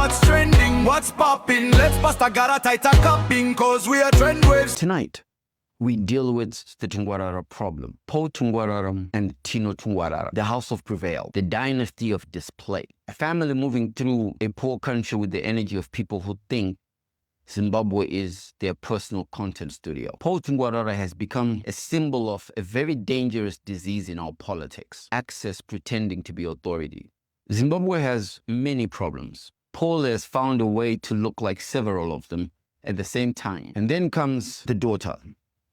what's trending, what's popping. Let's bust a got a tighter cupping, cause we are trend waves. Tonight, we deal with the Tungwarara problem. Paul Tungwarara and Tino Tungwarara, the House of Prevail, the dynasty of display. A family moving through a poor country with the energy of people who think Zimbabwe is their personal content studio. Paul Tungwarara has become a symbol of a very dangerous disease in our politics: access pretending to be authority. Zimbabwe has many problems. Paul has found a way to look like several of them at the same time. And then comes the daughter,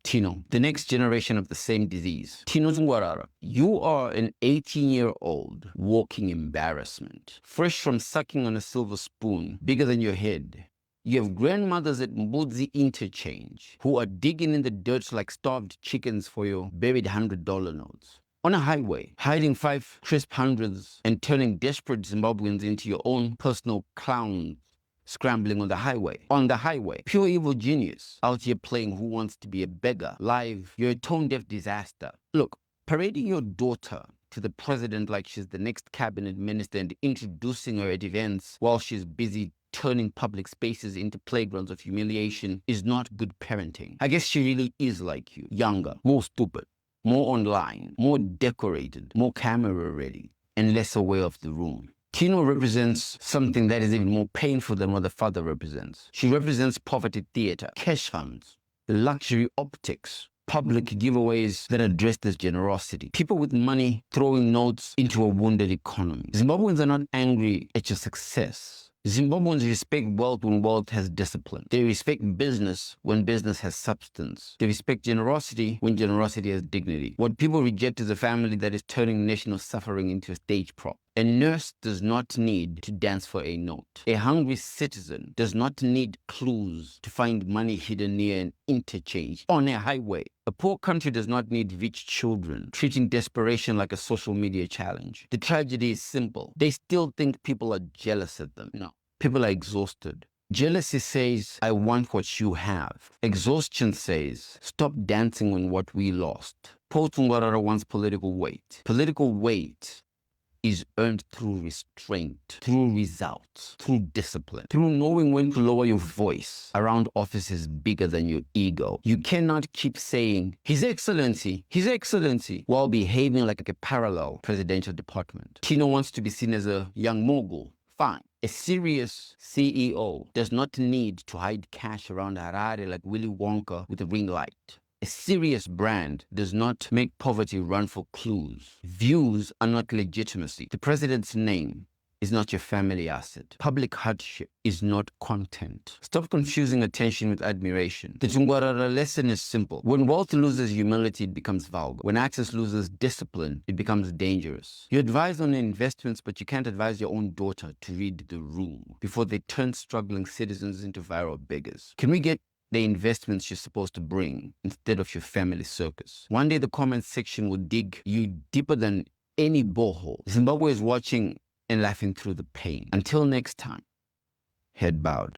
Tino, the next generation of the same disease. Tino Tungwarara, you are an 18-year-old walking embarrassment, fresh from sucking on a silver spoon bigger than your head. You have grandmothers at Mbudzi Interchange who are digging in the dirt like starved chickens for your buried $100 notes. On a highway, hiding 5 crisp hundreds and turning desperate Zimbabweans into your own personal clowns, scrambling on the highway. On the highway, pure evil genius, out here playing Who Wants to Be a Beggar. Live, you're a tone-deaf disaster. Look, parading your daughter to the president like she's the next cabinet minister and introducing her at events while she's busy turning public spaces into playgrounds of humiliation is not good parenting. I guess she really is like you, younger, more stupid, more online, more decorated, more camera ready, and less aware of the room. Tino represents something that is even more painful than what the father represents. She represents poverty theater, cash funds, luxury optics, public giveaways that are dressed as generosity, people with money throwing notes into a wounded economy. Zimbabweans are not angry at your success. Zimbabweans respect wealth when wealth has discipline. They respect business when business has substance. They respect generosity when generosity has dignity. What people reject is a family that is turning national suffering into a stage prop. A nurse does not need to dance for a note. A hungry citizen does not need clues to find money hidden near an interchange on a highway. A poor country does not need rich children treating desperation like a social media challenge. The tragedy is simple. They still think people are jealous of them. No, people are exhausted. Jealousy says, I want what you have. Exhaustion says, stop dancing on what we lost. Paul Tungwarara wants political weight. Political weight is earned through restraint, through results, through discipline, through knowing when to lower your voice around offices bigger than your ego. You cannot keep saying, His Excellency, while behaving like a parallel presidential department. Tino wants to be seen as a young mogul. Fine. A serious CEO does not need to hide cash around Harare like Willy Wonka with a ring light. A serious brand does not make poverty run for clues. Views are not legitimacy. The president's name is not your family asset. Public hardship is not content. Stop confusing attention with admiration. The Tungwarara lesson is simple. When wealth loses humility, it becomes vulgar. When access loses discipline, it becomes dangerous. You advise on investments, but you can't advise your own daughter to read the room before they turn struggling citizens into viral beggars. Can we get the investments you're supposed to bring instead of your family circus? One day the comment section will dig you deeper than any borehole. Zimbabwe is watching and laughing through the pain. Until next time, head bowed.